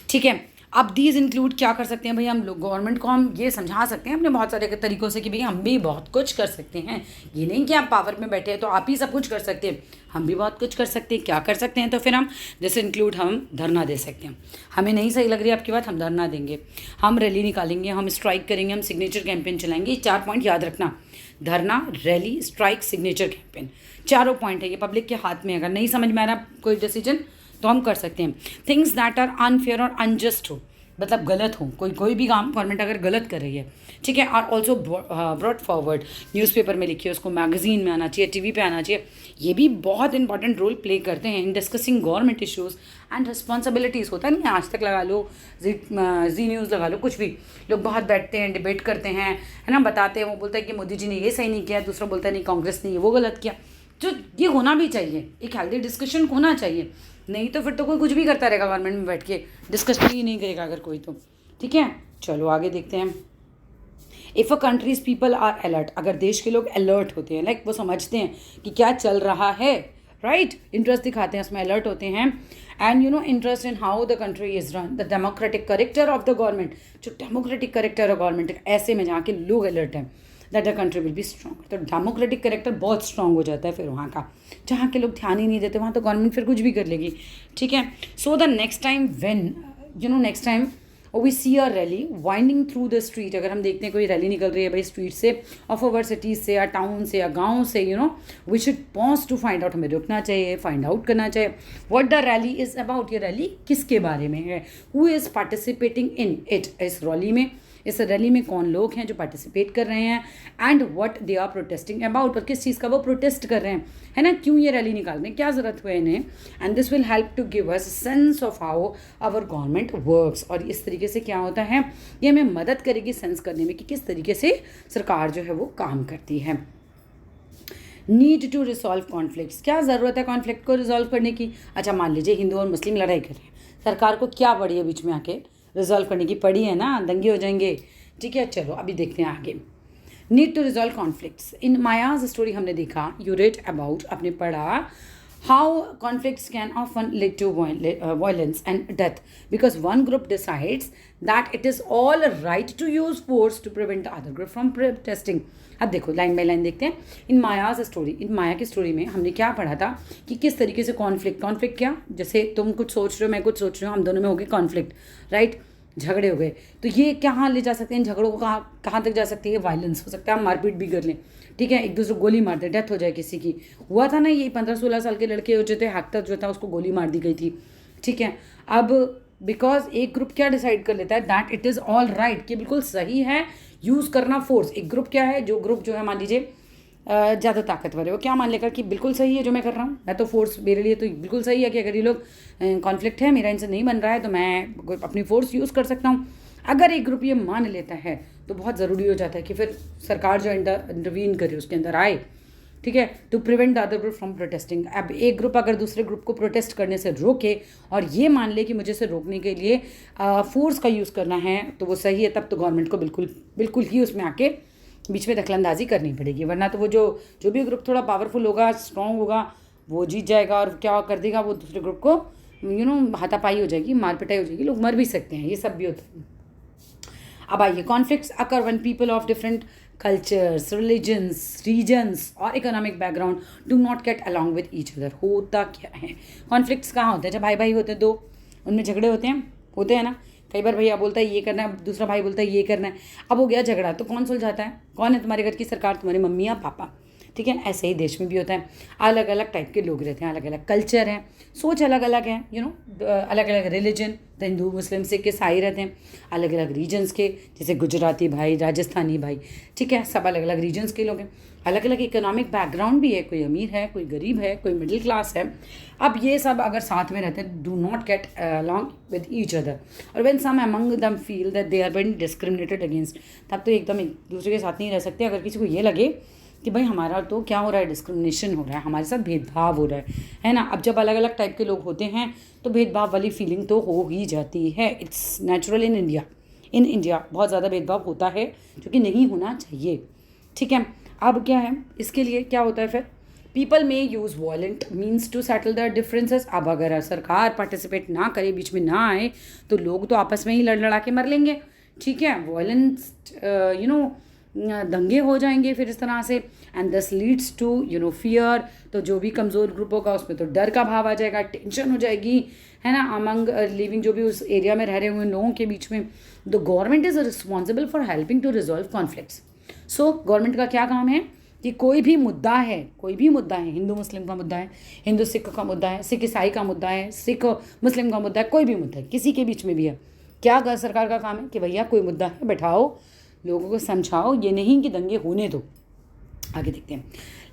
ठीक है, अब दीज इंक्लूड क्या कर सकते हैं भाई, हम लोग गवर्नमेंट को हम ये समझा सकते हैं अपने बहुत सारे तरीक़ों से कि भाई हम भी बहुत कुछ कर सकते हैं। ये नहीं कि आप पावर में बैठे हैं तो आप ही सब कुछ कर सकते हैं, हम भी बहुत कुछ कर सकते हैं। क्या कर सकते हैं, तो फिर हम जैसे इंक्लूड हम धरना दे सकते हैं। हमें नहीं सही लग रही है आपकी बात, हम धरना देंगे, हम रैली निकालेंगे, हम स्ट्राइक करेंगे, हम सिग्नेचर कैंपेन चलाएंगे। 4 पॉइंट याद रखना, धरना, रैली, स्ट्राइक, सिग्नेचर कैंपेन, चारों पॉइंट है, ये पब्लिक के हाथ में। अगर नहीं समझ में आ रहा कोई डिसीजन तो हम कर सकते हैं। थिंग्स दैट आर अनफेयर और अनजस्ट हो, मतलब गलत हो, कोई भी काम गवर्नमेंट अगर गलत कर रही है, ठीक है, और ऑल्सो ब्रॉट फॉरवर्ड, न्यूज़पेपर में लिखिए, उसको मैगजीन में आना चाहिए, टीवी पे आना चाहिए। ये भी बहुत इंपॉर्टेंट रोल प्ले करते हैं इन discussing government issues and responsibilities. होता नहीं है, आज तक लगा लो, जी न्यूज़ लगा लो, कुछ भी, लोग बहुत बैठते हैं, डिबेट करते हैं, है ना, बताते हैं। वो बोलता है कि मोदी जी ने ये सही नहीं किया, दूसरा बोलता है नहीं कांग्रेस ने वो गलत किया। जो ये होना भी चाहिए, एक हेल्दी डिस्कशन होना चाहिए, नहीं तो फिर तो कोई कुछ भी करता रहेगा गवर्नमेंट में बैठ के, डिस्कशन ही नहीं करेगा अगर कोई तो। ठीक है, चलो आगे देखते हैं। If a country's people are alert, अगर देश के लोग अलर्ट होते हैं, लाइक वो समझते हैं कि क्या चल रहा है, राइट, इंटरेस्ट दिखाते हैं, उसमें अलर्ट होते हैं, and you know interest in how the country is run, the democratic character of the government, जो डेमोक्रेटिक करेक्टर ऑफ गवर्नमेंट, ऐसे में जहाँ के लोग अलर्ट हैं, that the country will be strong. तो डेमोक्रेटिक करेक्टर बहुत स्ट्रॉन्ग हो जाता है फिर वहाँ का। जहाँ के लोग ध्यान ही नहीं देते वहाँ तो गवर्नमेंट फिर कुछ भी कर लेगी। ठीक है, so the next time when next time we see a rally winding through the street, अगर हम देखते हैं कोई रैली निकल रही है भाई स्ट्रीट से, ऑफ अवर सिटीज़ से या टाउन से या गाँव से, we should pause to find out, हमें रुकना चाहिए, फाइंड आउट करना चाहिए what the rally is about, ये रैली किसके बारे में है, who is participating in it, इस रैली में कौन लोग हैं जो पार्टिसिपेट कर रहे हैं, and what they are protesting about, और किस चीज़ का वो प्रोटेस्ट कर रहे हैं, है ना, क्यों ये रैली निकाल रहे हैं, क्या ज़रूरत हुआ इन्हें, and this will help to give us sense of how our government works, और इस तरीके से क्या होता है, ये हमें मदद करेगी सेंस करने में कि किस तरीके से सरकार जो है वो काम करती है। नीड टू रिजॉल्व कॉन्फ्लिक्ट्स, क्या ज़रूरत है कॉन्फ्लिक्ट को रिजॉल्व करने की। अच्छा, मान लीजिए हिंदू और मुस्लिम लड़ाई कर रहे हैं, सरकार को क्या पड़ी है बीच में आके रिजॉल्व करने की, पड़ी है ना, दंगे हो जाएंगे। ठीक है, चलो अभी देखते हैं आगे। Need to resolve conflicts, in Maya's story हमने देखा, यू रेड अबाउट, आपने पढ़ा, how conflicts can often lead to violence and death because one group decides that it is all right to use force to prevent the other group from protesting. अब देखो line by line देखते हैं। इन Maya's story, इन माया की story में हमने क्या पढ़ा था कि किस तरीके से कॉन्फ्लिक्ट क्या, जैसे तुम कुछ सोच रहे हो, मैं कुछ सोच रही हूँ, हम दोनों में हो गए कॉन्फ्लिक्ट, राइट, झगड़े हो गए, तो ये कहाँ ले जा सकते हैं, इन झगड़ों को कहाँ तक जा सकती है, वायलेंस हो सकता है, हम मारपीट भी कर लें, ठीक है, एक दूसरे को गोली मार दे, डेथ हो जाए किसी की। हुआ था ना ये 15-16 साल के लड़के जो थे, हैक्टर जो था उसको गोली मार दी गई थी। ठीक है, अब बिकॉज एक ग्रुप क्या डिसाइड कर लेता है that it is all right, कि बिल्कुल सही है यूज़ करना फोर्स। एक ग्रुप क्या है, जो ग्रुप जो है मान लीजिए ज़्यादा ताकतवर है, वो क्या मान लेगा कि बिल्कुल सही है जो मैं कर रहा हूँ, मैं तो फोर्स, मेरे लिए तो बिल्कुल सही है कि अगर ये लोग कॉन्फ्लिक्ट है, मेरा इनसे नहीं बन रहा है, तो मैं अपनी फोर्स यूज़ कर सकता हूँ। अगर एक ग्रुप ये मान लेता है तो बहुत ज़रूरी हो जाता है कि फिर सरकार जो इंटरवीन करे उसके अंदर आए, ठीक है, to prevent the other group from protesting. अब एक ग्रुप अगर दूसरे ग्रुप को प्रोटेस्ट करने से रोके और ये मान ले कि मुझे से रोकने के लिए फोर्स का यूज़ करना है, तो वो सही है, तब तो गवर्नमेंट को बिल्कुल ही उसमें आके बीच में दखलंदाजी करनी पड़ेगी, वरना तो वो जो भी ग्रुप थोड़ा पावरफुल होगा, स्ट्रॉन्ग होगा, वो जीत जाएगा और क्या कर देगा, वो दूसरे ग्रुप को हाथापाई हो जाएगी, मार पिटाई हो जाएगी, लोग मर भी सकते हैं, ये सब भी होता है। अब आइए, conflicts occur when people of different cultures, religions, regions और economic background do not get along with each other. होता क्या है, कॉन्फ्लिक्ट्स कहाँ होते हैं, जब भाई भाई होते हैं दो, उनमें झगड़े होते हैं ना, कई बार भैया बोलता है ये करना है, दूसरा भाई बोलता है ये करना है, अब हो गया झगड़ा, तो कौन सुलझाता है, कौन है तुम्हारे घर की सरकार, तुम्हारी मम्मी या पापा, ठीक है। ऐसे ही देश में भी होता है, अलग अलग टाइप के लोग रहते हैं, अलग अलग कल्चर हैं, सोच अलग अलग है, अलग अलग रिलीजन, तो हिंदू मुस्लिम सिख ईसाई रहते हैं, अलग अलग रीजन्स के, जैसे गुजराती भाई, राजस्थानी भाई, ठीक है, सब अलग अलग रीजन्स के लोग हैं, अलग अलग इकोनॉमिक बैकग्राउंड भी है, कोई अमीर है, कोई गरीब है, कोई मिडिल क्लास है। अब ये सब अगर साथ में रहते हैं, do not get along with each other, और when some among them feel that they are being discriminated against, तब तो एकदम एक दूसरे के साथ नहीं रह सकते। अगर किसी को ये लगे कि भाई हमारा तो क्या हो रहा है, डिस्क्रिमिनेशन हो रहा है, हमारे साथ भेदभाव हो रहा है ना। अब जब अलग अलग टाइप के लोग होते हैं तो भेदभाव वाली फीलिंग तो हो ही जाती है, इट्स नेचुरल इन इंडिया बहुत ज़्यादा भेदभाव होता है, जो कि नहीं होना चाहिए, ठीक है। अब क्या है, इसके लिए क्या होता है फिर, people may use violent means to settle the differences. अब अगर सरकार पार्टिसिपेट ना करे, बीच में ना आए, तो लोग तो आपस में ही लड़ लड़ा के मर लेंगे, ठीक है। वॉयलेंस दंगे हो जाएंगे फिर इस तरह से, and this leads to fear. तो जो भी कमज़ोर ग्रुप होगा उसमें तो डर का भाव आ जाएगा, टेंशन हो जाएगी, है ना, अमंग लिविंग जो भी उस एरिया में रह रहे हुए लोगों के बीच में। The government is responsible for helping to resolve conflicts. So government का क्या काम है कि कोई भी मुद्दा है, हिंदू मुस्लिम का मुद्दा है, हिंदू सिख का मुद्दा है, सिख ईसाई का मुद्दा है, सिख मुस्लिम का मुद्दा है, कोई भी मुद्दा है, किसी के बीच में भी है, क्या सरकार का काम है कि भैया कोई मुद्दा है, बैठाओ, लोगों को समझाओ, ये नहीं कि दंगे होने दो। आगे देखते हैं।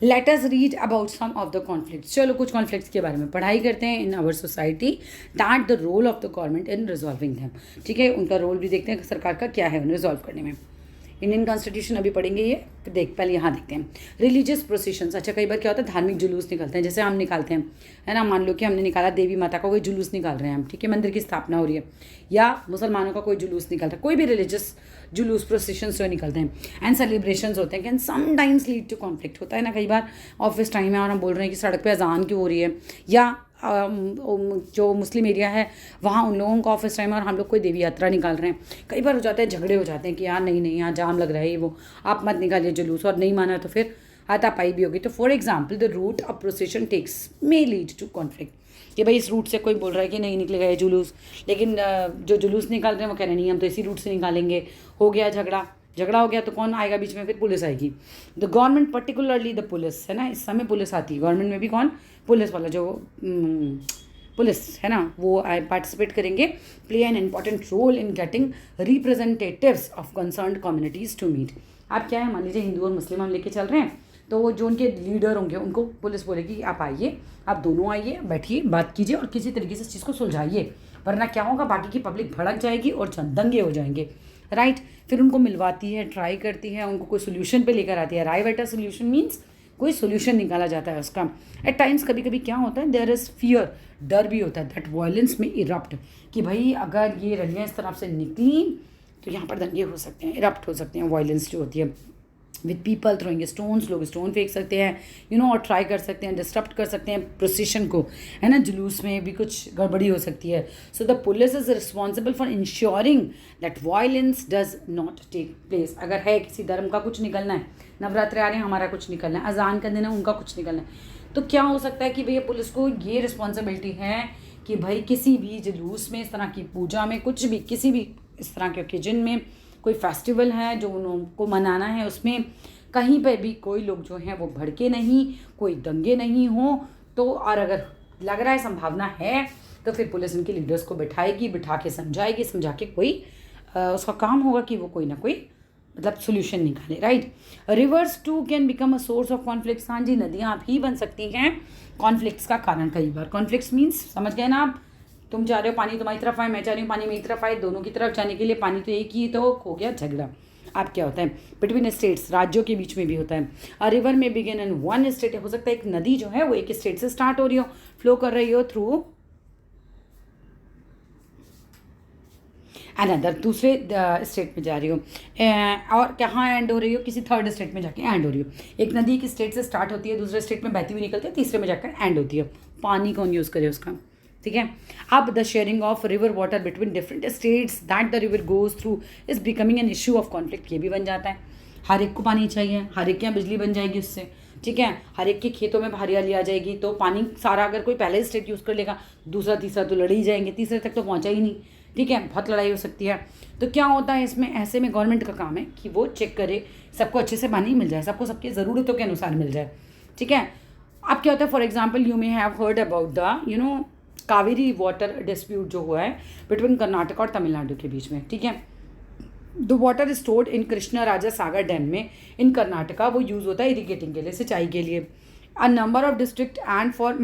Let us read about some of the conflicts. चलो कुछ कॉन्फ्लिक्ट्स के बारे में पढ़ाई करते हैं in our society, that the role of the government in resolving them. ठीक है, उनका रोल भी देखते हैं कि सरकार का क्या है उन्हें रिजॉल्व करने में। इंडियन कॉन्स्टिट्यूशन अभी पढ़ेंगे ये, फिर पहले यहाँ देखते हैं। Religious processions. अच्छा, कई बार क्या होता है, धार्मिक जुलूस निकलते हैं, जैसे हम निकालते हैं, है ना, मान लो कि हमने निकाला देवी माता का कोई जुलूस निकाल रहे हैं हम, ठीक है, मंदिर की स्थापना हो रही है, या मुसलमानों का कोई जुलूस निकल रहा है, कोई भी रिलीजियस जुलूस प्रोसेशंस जो निकलते हैं एंड सेलिब्रेशंस होते हैं, can sometimes lead to conflict. होता है ना, कई बार ऑफिस टाइम है और हम बोल रहे हैं कि सड़क पे अजान क्यों हो रही है, या जो मुस्लिम एरिया है वहाँ उन लोगों का ऑफिस टाइम है और हम लोग कोई देवी यात्रा निकाल रहे हैं। कई बार हो जाता है, झगड़े हो जाते हैं कि यार नहीं यहाँ जाम लग रहा है, वो आप मत निकालिए जुलूस, और नहीं माना तो फिर हाथापाई भी होगी। तो for example the route of procession takes may lead to conflict, कि भाई इस रूट से कोई बोल रहा है कि नहीं निकलेगा ये जुलूस, लेकिन जो जुलूस निकाल रहे हैं वो कह रहे हैं नहीं हम तो इसी रूट से निकालेंगे, हो गया झगड़ा हो गया, तो कौन आएगा बीच में, फिर पुलिस आएगी। The government particularly the police, है ना, इस समय पुलिस आती है, गवर्नमेंट में भी कौन, पुलिस वाला जो पुलिस है ना, वो पार्टिसिपेट करेंगे, play an important role in getting representatives of concerned communities to meet. आप क्या है, मान लीजिए हिंदू और मुस्लिम हम लेके चल रहे हैं, तो वो जो उनके लीडर होंगे उनको पुलिस बोलेगी आप आइए, आप दोनों आइए, बैठिए, बात कीजिए और किसी तरीके से इस चीज़ को सुलझाइए, वरना क्या होगा, बाकी की पब्लिक भड़क जाएगी और दंगे हो जाएंगे, राइट। फिर उनको मिलवाती है, ट्राई करती है, उनको कोई सोल्यूशन पे लेकर आती है। राइट एट सोल्यूशन मीन्स कोई सोल्यूशन निकाला जाता है उसका। एट टाइम्स कभी कभी क्या होता है, देयर इज़ फियर, डर भी होता है, दैट वायलेंस में इरप्ट, कि भाई अगर ये रलियाँ इस तरफ से निकली तो यहाँ पर दंगे हो सकते हैं, इरप्ट हो सकते हैं, वायलेंस जो होती है विद पीपल थ्रोइंग स्टोन्स, लोग स्टोन फेंक सकते हैं, और ट्राई कर सकते हैं, डिस्टर्ब कर सकते हैं प्रोसेशन को, है ना, जुलूस में भी कुछ गड़बड़ी हो सकती है। So the police is responsible for ensuring that violence does not take place. अगर है किसी धर्म का कुछ निकलना है, नवरात्रे आ रहे हैं, हमारा कुछ निकलना है, अजान का दिन है, उनका कुछ निकलना है, तो क्या हो सकता है कि भैया पुलिस को ये रिस्पॉन्सिबिलिटी है कि भाई किसी भी जुलूस में, इस तरह की पूजा में, कुछ भी किसी भी इस तरह के ओकेजन में, कोई फेस्टिवल है जो उनको मनाना है, उसमें कहीं पर भी कोई लोग जो हैं वो भड़के नहीं, कोई दंगे नहीं हो, तो और अगर लग रहा है संभावना है तो फिर पुलिस उनके लीडर्स को बैठाएगी, बिठा के समझाएगी, समझा के कोई उसका काम होगा कि वो कोई ना कोई मतलब सोल्यूशन निकाले, right. Rivers too can become a source of conflicts. हाँ जी, नदियाँ भी बन सकती हैं कॉन्फ्लिक्ट्स का कारण। कई बार कॉन्फ्लिक्ट्स मीन्स समझ गए ना आप, तुम चाह रहे हो पानी तुम्हारी तरफ आए, मैं चाह रही हूँ पानी मेरी तरफ आए, दोनों की तरफ जाने के लिए पानी तो एक ही, तो हो गया झगड़ा। अब क्या होता है, बिटवीन स्टेट्स, राज्यों के बीच में भी होता है। अ रिवर में बिगिन इन वन स्टेट, हो सकता है एक नदी जो है वो एक स्टेट से स्टार्ट हो रही हो, फ्लो कर रही हो थ्रू अनदर, दूसरे स्टेट में जा रही हो, और कहाँ एंड हो रही हो, किसी थर्ड स्टेट में जाके एंड हो रही हो। एक नदी की स्टेट से स्टार्ट होती है, दूसरे स्टेट में बहती हुई निकलती है, तीसरे में जाकर एंड होती है। पानी कौन यूज़ करे उसका, ठीक है। अब the sharing of river water between different states that the river goes through is becoming an issue of conflict. ये भी बन जाता है, हर एक को पानी चाहिए, हर एक के यहाँ बिजली बन जाएगी उससे, ठीक है, हर एक के खेतों में हरियाली आ जाएगी, तो पानी सारा अगर कोई पहले स्टेट यूज़ कर लेगा, दूसरा तीसरा तो लड़ ही जाएंगे, तीसरे तक तो पहुँचा ही नहीं, ठीक है, बहुत लड़ाई हो सकती है। तो क्या होता है इसमें, ऐसे में गवर्नमेंट का काम है कि वो चेक करे सबको अच्छे से पानी मिल जाए, सबको सबकी ज़रूरतों के अनुसार मिल जाए, ठीक है। अब क्या होता है, for example you may have heard about the Kaveri water dispute जो हुआ है बिटवीन कर्नाटक और तमिलनाडु के बीच में, ठीक है। The water stored in Krishna Raja Sagar dam में इन कर्नाटका, वो यूज़ होता है इरीगेटिंग के लिए, सिंचाई के लिए। A number of district and for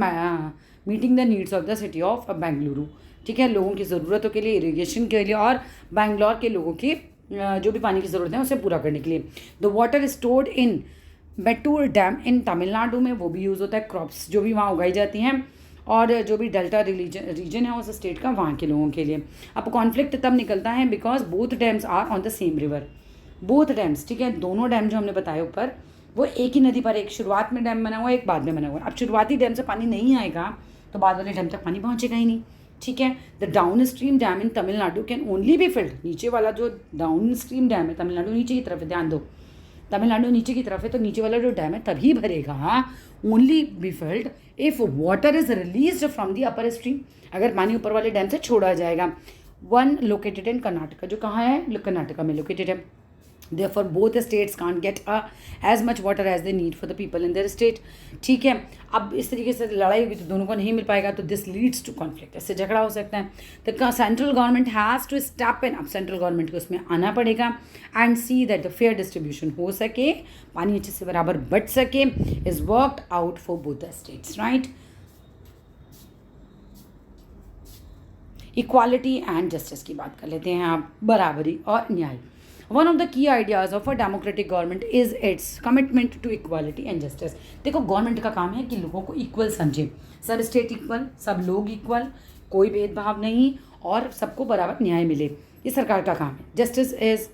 meeting the needs of the city of Bengaluru, ठीक है, लोगों की ज़रूरतों के लिए, इरीगेशन के लिए, और बैंगलोर के लोगों की जो भी पानी की ज़रूरत है उसे पूरा करने के लिए। The water stored in Mettur dam in Tamil Nadu में, वो भी यूज़ होता है क्रॉप्स जो भी वहाँ उगाई जाती हैं, और जो भी डेल्टा रीजन है उस स्टेट का, वहाँ के लोगों के लिए। अब कॉन्फ्लिक्ट तब निकलता है because both dams are on the same river, both dams, ठीक है, दोनों डैम जो हमने बताए ऊपर वो एक ही नदी पर एक शुरुआत में डैम बना हुआ है, एक बाद में बना हुआ है। अब शुरुआती डैम से पानी नहीं आएगा तो बाद वाले डैम तक पानी पहुँचेगा ही नहीं, ठीक है। The down stream dam in Tamil Nadu can only be filled, नीचे वाला जो डाउन स्ट्रीम डैम है, तमिलनाडु नीचे की तरफ है, ध्यान दो, तमिलनाडु नीचे की तरफ है, तो नीचे वाला जो डैम है तभी भरेगा, only be filled if water is release from the upper stream, अगर पानी ऊपर वाले डैम से छोड़ा जाएगा। वन लोकेटेड इन कर्नाटका, जो कहाँ है, कर्नाटका में लोकेटेड है। Therefore both states can't get as much water as they need for the people in their state, ठीक है। अब इस तरीके से लड़ाई होगी तो दोनों को नहीं मिल पाएगा, तो दिस लीड्स टू कॉन्फ्लिक्ट, इससे झगड़ा हो सकता है। तो central government has to step in, अब सेंट्रल गवर्नमेंट को उसमें आना पड़ेगा and see that the fair distribution हो सके, पानी अच्छे से बराबर बट सके, is worked out for both the states, right. Equality and justice की बात कर लेते हैं आप, बराबरी और न्याय। One of the key ideas of a democratic government is its commitment to equality and justice। देखो गवर्नमेंट का काम है कि लोगों को इक्वल समझे, सब स्टेट इक्वल, सब लोग इक्वल, कोई भेदभाव नहीं और सबको बराबर न्याय मिले, ये सरकार का काम है। जस्टिस इज़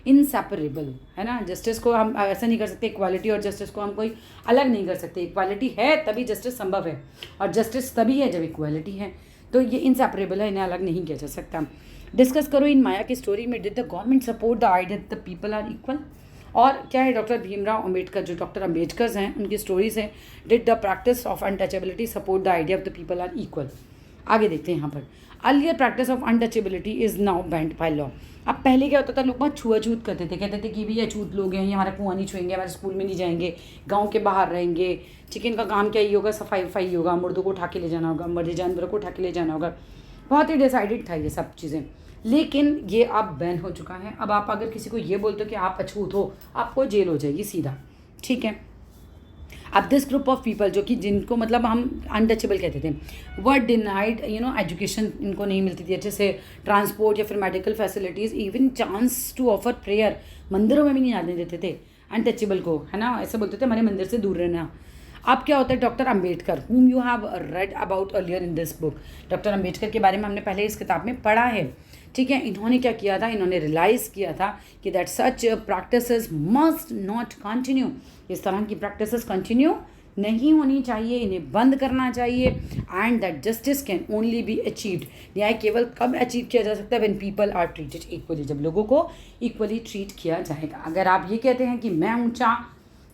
इनसेपरेबल, है ना। जस्टिस को हम ऐसा नहीं कर सकते, इक्वालिटी और जस्टिस को हम कोई अलग नहीं कर सकते। इक्वालिटी है तभी जस्टिस संभव है और जस्टिस तभी है जब इक्वालिटी है, तो ये इनसेपरेबल है, इन्हें अलग नहीं किया जा सकता। डिस्कस करो इन माया की स्टोरी में, did the government support the idea the people are equal, और क्या है डॉक्टर भीमराव अम्बेडकर, जो डॉक्टर अम्बेडकर हैं उनकी स्टोरीज है, did the practice of untouchability support the idea of the people are equal. आगे देखते हैं यहाँ पर, earlier practice of untouchability is now banned by law. अब पहले क्या होता था, लोग बहुत छुआछूत करते थे, कहते थे कि भैया छूत लोग हैं, ये हमारा कुआं नहीं छुएंगे, हमारे स्कूल में नहीं जाएंगे, गाँव के बाहर रहेंगे, ठीक है, इनका काम क्या ही होगा, सफाई वफाई होगा, मुर्दों को उठा के ले जाना होगा, मरे जानवरों को उठा के ले जाना होगा, बहुत ही डिसाइडेड था ये सब चीज़ें। लेकिन ये अब बैन हो चुका है। अब आप अगर किसी को ये बोलते हो कि आप अछूत हो, आपको जेल हो जाएगी सीधा, ठीक है। अब दिस ग्रुप ऑफ पीपल, जो कि जिनको मतलब हम अनटचेबल कहते थे, वर डिनाइड एजुकेशन, इनको नहीं मिलती थी अच्छे से, ट्रांसपोर्ट या फिर medical facilities, even chance to offer prayer, मंदिरों में भी नहीं जाने देते थे अनटचेबल को, है ना, ऐसे बोलते थे हमारे मंदिर से दूर रहना। अब क्या होता है, doctor Ambedkar, whom you have read about earlier in this book, doctor Ambedkar के बारे में हमने पहले इस किताब में पढ़ा है, ठीक है। इन्होंने क्या किया था, इन्होंने रियलाइज़ किया था कि that such practices must not continue, इस तरह की प्रैक्टिसेस कंटिन्यू नहीं होनी चाहिए, इन्हें बंद करना चाहिए, and that justice can only be achieved, न्याय केवल कब अचीव किया जा सकता है, when people are treated equally, जब लोगों को इक्वली ट्रीट किया जाएगा। अगर आप ये कहते हैं कि मैं ऊँचा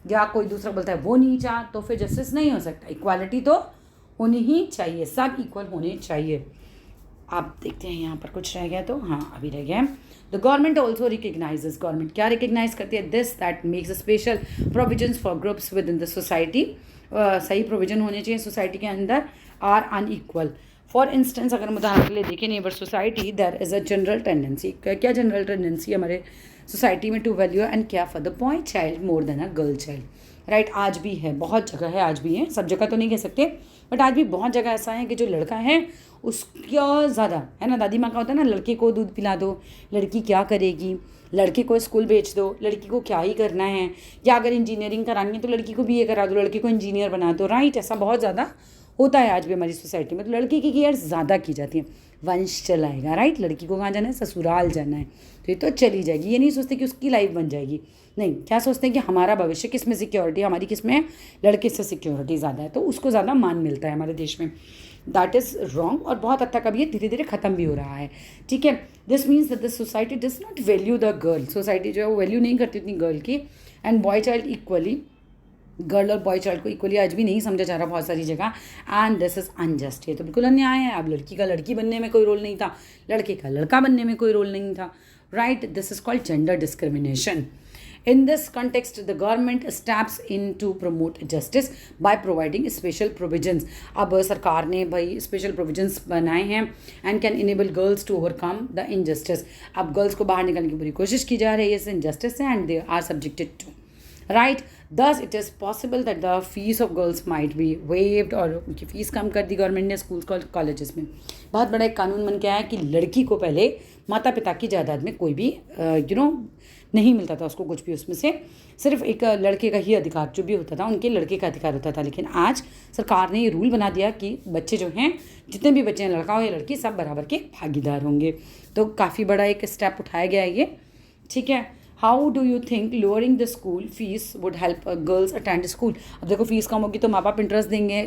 या कोई दूसरा बोलता है वो नीचा, तो फिर जस्टिस नहीं हो सकता। इक्वालिटी तो होनी ही चाहिए, सब इक्वल होने चाहिए। आप देखते हैं यहाँ पर कुछ रह गया, तो हाँ अभी रह गया। The government also recognises, government क्या रिकग्नाइज करती है, this that makes special provisions for groups with in the society, सही प्रोविजन होने चाहिए सोसाइटी के अंदर, आर अनइक्वल। फॉर इंस्टेंस अगर हम उदाहरण के लिए देखें, neighbour society there is a general tendency, क्या जनरल टेंडेंसी हमारे सोसाइटी में, to value and care for the boy child more than a girl child, right. आज भी है, बहुत जगह है, आज भी है, सब जगह तो नहीं कह सकते, बट आज भी बहुत जगह ऐसा है कि जो लड़का है उसका ज़्यादा, है ना, दादी माँ का होता है ना, लड़के को दूध पिला दो, लड़की क्या करेगी, लड़के को स्कूल भेज दो, लड़की को क्या ही करना है, या अगर इंजीनियरिंग करानी है तो लड़की को बीए करा दो, लड़के को इंजीनियर बना दो, राइट। ऐसा बहुत ज़्यादा होता है आज भी हमारी सोसाइटी में, तो लड़की की केयर ज़्यादा की जाती है, वंश चलाएगा, राइट। लड़की को कहाँ जाना है, ससुराल जाना है, तो ये तो चली जाएगी, ये नहीं सोचते कि उसकी लाइफ बन जाएगी, नहीं, क्या सोचते हैं कि हमारा भविष्य किस में सिक्योरिटी, हमारी किस में, लड़के से सिक्योरिटी ज़्यादा है, तो उसको ज़्यादा मान मिलता है हमारे देश में। दैट इज़ रॉन्ग, और बहुत हद तक अब ये धीरे धीरे ख़त्म भी हो रहा है, ठीक है। This means that the society does not value the girl, society जो है वो वैल्यू नहीं करती उतनी गर्ल की, and boy child equally, girl और बॉय चाइल्ड को इक्वली आज भी नहीं समझा जा रहा बहुत सारी जगह, एंड दिस इज़ अनजस्ट, ये तो बिल्कुल अन्याय है। अब लड़की का लड़की बनने में कोई रोल नहीं था, लड़के का लड़का बनने में कोई रोल नहीं था, right. This is called gender discrimination. In this context, the government steps in to promote justice by providing special provisions. अब सरकार ने भाई special provisions बनाए हैं and can enable girls to overcome the injustice. अब girls को बाहर निकालने की पूरी कोशिश की जा रही है इस injustice से, and they are subjected to, right. Thus it is possible that the fees of girls might be waived, और उनकी फीस कम कर दी गवर्नमेंट ने स्कूल्स कॉलेजेस में। बहुत बड़ा एक कानून बन के आया कि लड़की को पहले माता पिता की जायदाद में कोई भी नहीं मिलता था उसको कुछ भी, उसमें से सिर्फ एक लड़के का ही अधिकार जो भी होता था, उनके लड़के का अधिकार होता था। लेकिन आज सरकार ने ये रूल बना दिया कि बच्चे जो हैं, जितने भी बच्चे हैं, लड़का हो या लड़की, सब बराबर के भागीदार होंगे, तो काफ़ी बड़ा एक स्टेप उठाया गया है ये, ठीक है। How do you think lowering the school fees would help girls attend school? अब देखो फीस कम होगी तो माँ बाप इंटरेस्ट देंगे,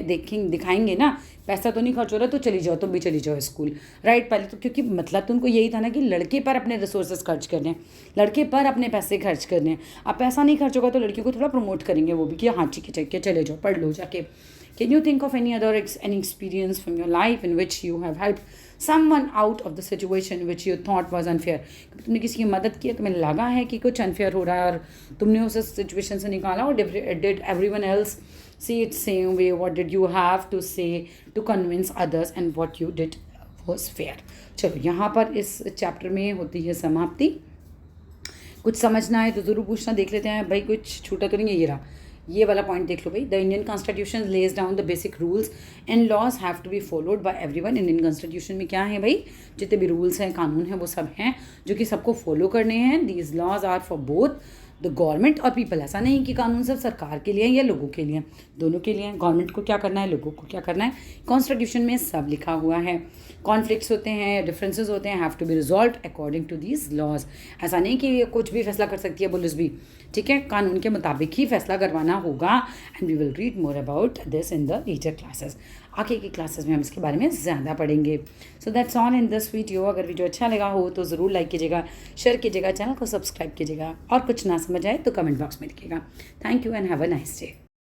दिखाएंगे ना, पैसा तो नहीं खर्च हो रहा तो चली जाओ, तुम भी चली जाओ स्कूल, राइट। पहले तो क्योंकि मतलब तो उनको यही था ना कि लड़के पर अपने रिसोर्सेज खर्च करने हैं, लड़के पर अपने पैसे खर्च करने हैं। अब पैसा नहीं खर्च होगा तो लड़कियों को थोड़ा प्रमोट करेंगे वो भी कि हाँ ठीक है चले जाओ, पढ़ लो जाके। Can you think of any other any experience from your life in which you have helped someone out of the situation which you thought was unfair? तुमने किसी की मदद की, तुम्हें लगा है कि कुछ अनफेयर हो रहा है और तुमने उस सिचुएशन से निकाला, और did everyone else see it same way? What did you have to say to convince others and what you did was fair? चलो यहाँ पर इस चैप्टर में होती है समाप्ति। कुछ समझना है तो ज़रूर पूछना, देख लेते हैं भाई कुछ छूटा तो नहीं है। ये रहा, ये वाला पॉइंट देख लो भाई। The Indian constitution lays down the basic rules and laws have to be followed by everyone. Indian constitution में क्या है भाई, जितने भी रूल्स हैं कानून हैं वो सब हैं जो कि सबको फॉलो करने हैं। These laws are for both the government और पीपल। ऐसा नहीं कि कानून सिर्फ सरकार के लिए या लोगों के लिए, दोनों के लिए। गवर्नमेंट को क्या करना है, लोगों को क्या करना है, कॉन्स्टिट्यूशन में सब लिखा हुआ है। कॉन्फ्लिक्ट्स होते हैं, डिफरेंसेस होते हैं, have to be resolve according to these laws. ऐसा नहीं कि कुछ भी फैसला कर सकती है पुलिस भी, ठीक है, कानून के मुताबिक ही फैसला करवाना होगा। And we will read more about this in the teacher classes. आगे की क्लासेस में हम इसके बारे में ज़्यादा पढ़ेंगे। So that's all in this video. अगर वीडियो अच्छा लगा हो तो ज़रूर लाइक कीजिएगा, शेयर कीजिएगा, चैनल को सब्सक्राइब कीजिएगा, और कुछ ना समझ आए तो कमेंट बॉक्स में लिखिएगा। Thank you and have a nice day.